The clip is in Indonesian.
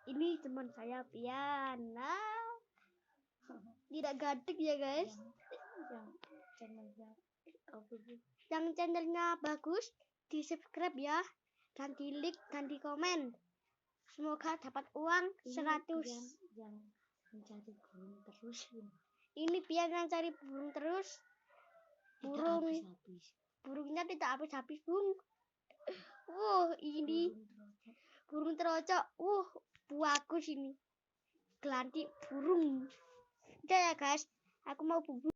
Ini teman saya Pian. Nah, tidak ganteng ya guys. Yang channelnya bagus, di subscribe ya, dan di like dan di komen. Semoga dapat uang 100. Yang mencari burung terus. Ini Pian yang cari burung terus. Burungnya tidak habis-habis, Bung. Ini burung terocok. Bagus ini. Gelantik burung. Udah ya guys, aku mau bubuk.